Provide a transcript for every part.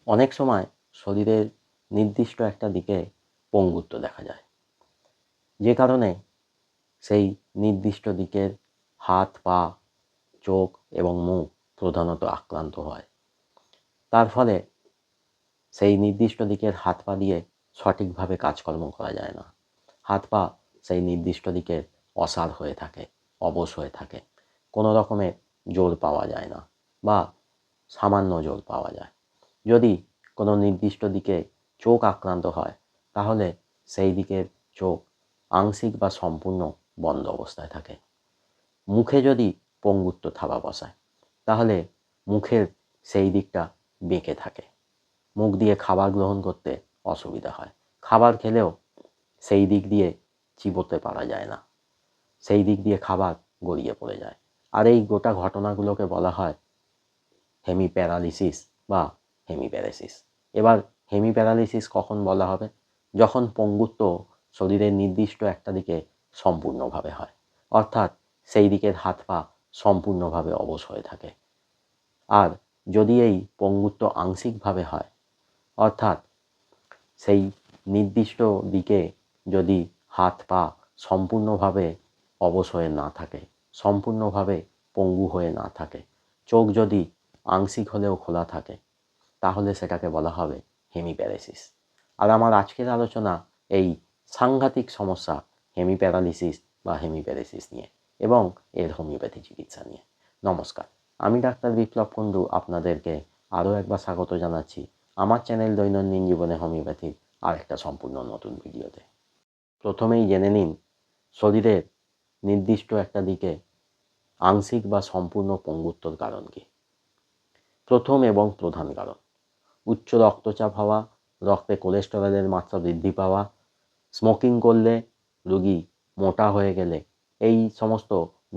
অনেক সময় শরীরের নির্দিষ্ট একটা দিকে পঙ্গুত্ব দেখা যায়, যে কারণে সেই নির্দিষ্ট দিকের হাত, পা, চোখ এবং মুখ প্রধানত আক্রান্ত হয়। তার ফলে সেই নির্দিষ্ট দিকের হাত পা দিয়ে সঠিকভাবে কাজকর্ম করা যায় না। হাত পা সেই নির্দিষ্ট দিকের অসাড় হয়ে থাকে, অবশ হয়ে থাকে, কোনো রকমের জোর পাওয়া যায় না বা সামান্য জোর পাওয়া যায়। যদি কোনো নির্দিষ্ট দিকে চোখ আক্রান্ত হয়, তাহলে সেই দিকের চোখ আংশিক বা সম্পূর্ণ বন্ধ অবস্থায় থাকে। মুখে যদি পঙ্গুত্ব থাবা বসায়, তাহলে মুখের সেই দিকটা বেঁকে থাকে। মুখ দিয়ে খাবার গ্রহণ করতে অসুবিধা হয়। খাবার খেলেও সেই দিক দিয়ে চিবোতে পারা যায় না, সেই দিক দিয়ে খাবার গড়িয়ে পড়ে যায়। আর এই গোটা ঘটনাগুলোকে বলা হয় হেমিপ্যারালিসিস বা হেমিপ্যারেসিস। এবার হেমিপ্যারালিসিস কখন বলা হবে? যখন পঙ্গুত্ব শরীরের নির্দিষ্ট একটা দিকে সম্পূর্ণভাবে হয়, অর্থাৎ সেই দিকের হাত পা সম্পূর্ণভাবে অবশ হয়ে থাকে। আর যদি এই পঙ্গুত্ব আংশিকভাবে হয়, অর্থাৎ সেই নির্দিষ্ট দিকে যদি হাত পা সম্পূর্ণভাবে অবশ হয়ে না থাকে, সম্পূর্ণভাবে পঙ্গু হয়ে না থাকে, চোখ যদি আংশিক হলেও খোলা থাকে, তাহলে সেটাকে বলা হবে হেমিপ্যারেসিস। আর আমার আজকের আলোচনা এই সাংঘাতিক সমস্যা হেমিপ্যারালিসিস বা হেমিপ্যারেসিস নিয়ে এবং এর হোমিওপ্যাথি চিকিৎসা নিয়ে। নমস্কার, আমি ডাক্তার বিপ্লব কুণ্ডু আপনাদেরকে আরও একবার স্বাগত জানাচ্ছি আমার চ্যানেল দৈনন্দিন জীবনে হোমিওপ্যাথির আরেকটা সম্পূর্ণ নতুন ভিডিওতে। প্রথমেই জেনে নিন শরীরের নির্দিষ্ট একটা দিকে আংশিক বা সম্পূর্ণ পঙ্গুত্বর কারণ কী। প্রথম এবং প্রধান কারণ উচ্চ রক্তচাপ হওয়া, রক্তে কোলেস্টেরলের মাত্রা বৃদ্ধি পাওয়া, স্মোকিং করলে, রোগী মোটা হয়ে গেলে, এই সমস্ত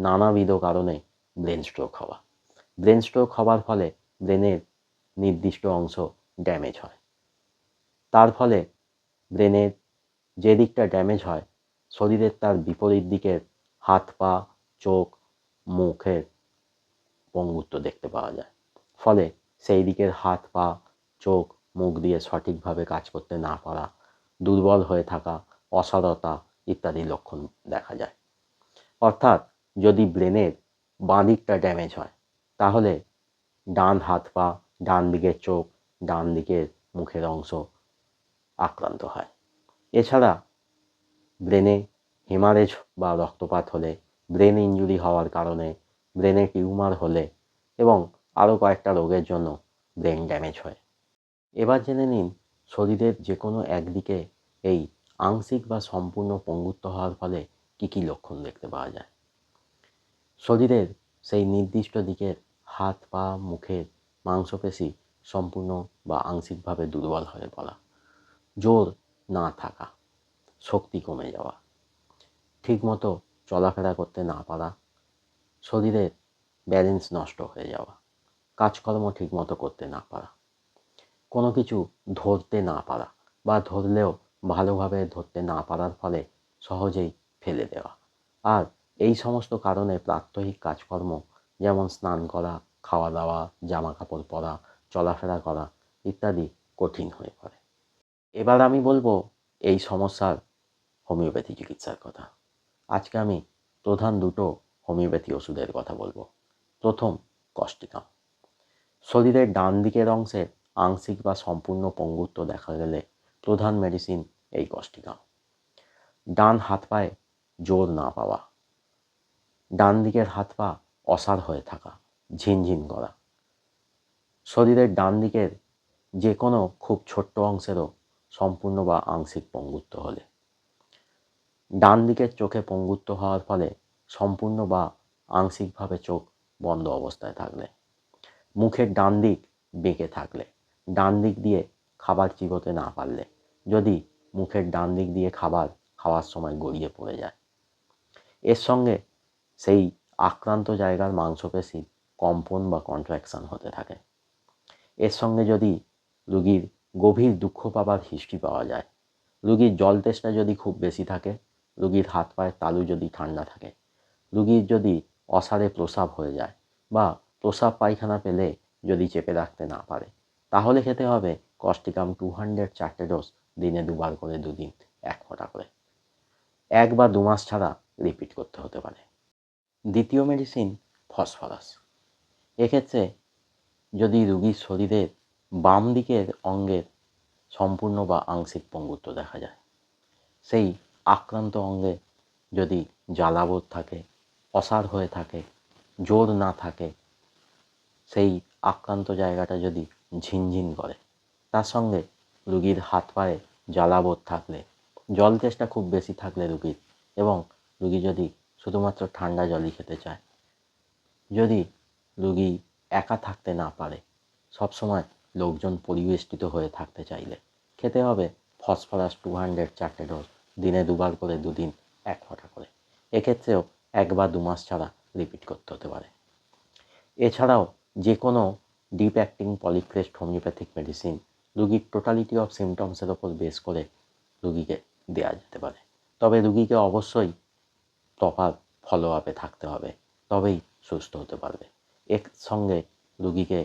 নানাবিধ কারণে ব্রেন স্ট্রোক হওয়া। ব্রেন স্ট্রোক হওয়ার ফলে ব্রেনের নির্দিষ্ট অংশ ড্যামেজ হয়। তার ফলে ব্রেনের যে দিকটা ড্যামেজ হয়, শরীরের তার বিপরীত দিকের হাত, পা, চোখ, মুখের পঙ্গুত্ব দেখতে পাওয়া যায়। ফলে সেই দিকের হাত, পা, চোখ, মুখ দিয়ে সঠিকভাবে কাজ করতে না পারা, দুর্বল হয়ে থাকা, অসাড়তা ইত্যাদি লক্ষণ দেখা যায়। অর্থাৎ যদি ব্রেনের বাঁ দিকটা ড্যামেজ হয়, তাহলে ডান হাত পা, ডান দিকের চোখ, ডান দিকের মুখের অংশ আক্রান্ত হয়। এছাড়া ব্রেনে হেমারেজ বা রক্তপাত হলে, ব্রেন ইনজুরি হওয়ার কারণে, ব্রেনে টিউমার হলে এবং আরও কয়েকটা রোগের জন্য ব্রেন ড্যামেজ হয়। এবার জেনে নিন শরীরের যে কোনো একদিকে এই আংশিক বা সম্পূর্ণ পঙ্গুত্ব হওয়ার ফলে কী কী লক্ষণ দেখতে পাওয়া যায়। শরীরের সেই নির্দিষ্ট দিকের হাত, পা, মুখের মাংসপেশি সম্পূর্ণ বা আংশিকভাবে দুর্বল হয়ে পড়া, জোর না থাকা, শক্তি কমে যাওয়া, ঠিকমতো চলাফেরা করতে না পারা, শরীরের ব্যালেন্স নষ্ট হয়ে যাওয়া, কাজকর্ম ঠিকমতো করতে না পারা, কোনো কিছু ধরতে না পারা বা ধরলেও ভালোভাবে ধরতে না পারার ফলে সহজেই ফেলে দেওয়া। আর এই সমস্ত কারণে প্রাত্যহিক কাজকর্ম যেমন স্নান করা, খাওয়া দাওয়া, জামা কাপড় পরা, চলাফেরা করা ইত্যাদি কঠিন হয়ে পড়ে। এবার আমি বলবো এই সমস্যার হোমিওপ্যাথি চিকিৎসার কথা। আজকে আমি প্রধান দুটো হোমিওপ্যাথি ওষুধের কথা বলবো। প্রথম, কস্টিকাম। শরীরের ডান দিকের অংশে আংশিক বা সম্পূর্ণ পঙ্গুত্ব দেখা গেলে প্রধান মেডিসিন এই কস্টিকাম। ডান হাত পায়ে জোর না পাওয়া, ডান দিকের হাত পা অসাড় হয়ে থাকা, ঝিনঝিন করা, শরীরের ডান দিকের যে কোনো খুব ছোট্ট অংশেরও সম্পূর্ণ বা আংশিক পঙ্গুত্ব হলে, ডান দিকের চোখে পঙ্গুত্ব হওয়ার ফলে সম্পূর্ণ বা আংশিকভাবে চোখ বন্ধ অবস্থায় থাকলে, মুখের ডান দিক বেঁকে থাকলে, ডান দিক দিয়ে খাবার চিবোতে না পারলে, যদি মুখের ডান দিক দিয়ে খাবার খাওয়ার সময় গড়িয়ে পড়ে যায়, এর সঙ্গে সেই আক্রান্ত জায়গার মাংসপেশি কম্পন বা কন্ট্রাকশন হতে থাকে। এর সঙ্গে যদি রুগীর গভীর দুঃখ পাবার হিস্ট্রি পাওয়া যায়, রুগীর জল তেষ্টা যদি খুব বেশি থাকে, রুগীর হাত পায়ের তালু যদি ঠান্ডা থাকে, রুগীর যদি অসাড়ে প্রস্রাব হয়ে যায় বা প্রস্রাব পায়খানা পেলে যদি চেপে রাখতে না পারে, তাহলে খেতে হবে কস্টিকাম 200 4টে ডোজ, দিনে 2বার করে 2 দিন 1 ফোঁটা করে। 1 বা 2 মাস ছাড়া রিপিট করতে হতে পারে। দ্বিতীয় মেডিসিন ফসফরাস। এক্ষেত্রে যদি রোগীর শরীরের বাম দিকের অঙ্গের সম্পূর্ণ বা আংশিক পঙ্গুত্ব দেখা যায়, সেই আক্রান্ত অঙ্গে যদি জ্বালাবোধ থাকে, অসাড় হয়ে থাকে, জোর না থাকে, সেই আক্রান্ত জায়গাটা যদি ঝিনঝিন করে, তার সঙ্গে রোগীর হাত পায়ে জ্বালাবোধ থাকলে, জল তেষ্টা খুব বেশি থাকলে রোগীর, এবং রোগী যদি শুধুমাত্র ঠান্ডা জলই খেতে চায়, যদি রোগী একা থাকতে না পারে, সবসময় লোকজন পরিবেষ্টিত হয়ে থাকতে চাইলে খেতে হবে ফসফরাস 200 4টে ডোজ, দিনে 2বার করে 2 দিন 1 ফোঁটা করে। এক্ষেত্রেও 1 বা 2 মাস ছাড়া রিপিট করতে হতে পারে। এছাড়াও যে কোনো deep acting polycrest homeopathic medicine রোগীর টোটালিটি অফ সিমটমসের ওপর বেস করে রোগীকে দেওয়া যেতে পারে। তবে রোগীকে অবশ্যই প্রপার ফলো আপে থাকতে হবে, তবেই সুস্থ হতে পারবে। এর সঙ্গে রোগীকে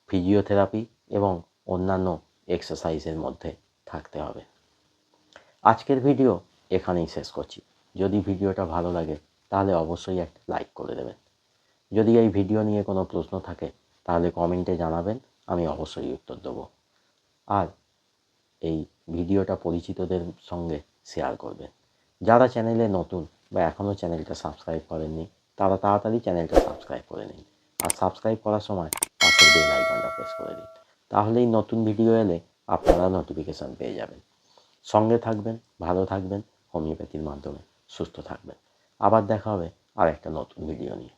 ফিজিওথেরাপি এবং অন্যান্য এক্সারসাইজের মধ্যে থাকতে হবে। আজকের ভিডিও এখানেই শেষ করছি। যদি ভিডিওটা ভালো লাগে তাহলে অবশ্যই একটা লাইক করে দেবেন। যদি এই ভিডিও নিয়ে কোনো প্রশ্ন থাকে তাহলে কমেন্টে জানাবেন, আমি অবশ্যই উত্তর দেবো। আর এই ভিডিওটা পরিচিতদের সঙ্গে শেয়ার করবেন। যারা চ্যানেলে নতুন বা এখনও চ্যানেলটা সাবস্ক্রাইব করেননি, তারা তাড়াতাড়ি চ্যানেলটা সাবস্ক্রাইব করে নিন। আর সাবস্ক্রাইব করার সময় পাশের বেল আইকনটা প্রেস করে দিন, তাহলেই নতুন ভিডিও এলে আপনারা নোটিফিকেশান পেয়ে যাবেন। সঙ্গে থাকবেন, ভালো থাকবেন, হোমিওপ্যাথির মাধ্যমে সুস্থ থাকবেন। আবার দেখা হবে আর একটা নতুন ভিডিও নিয়ে।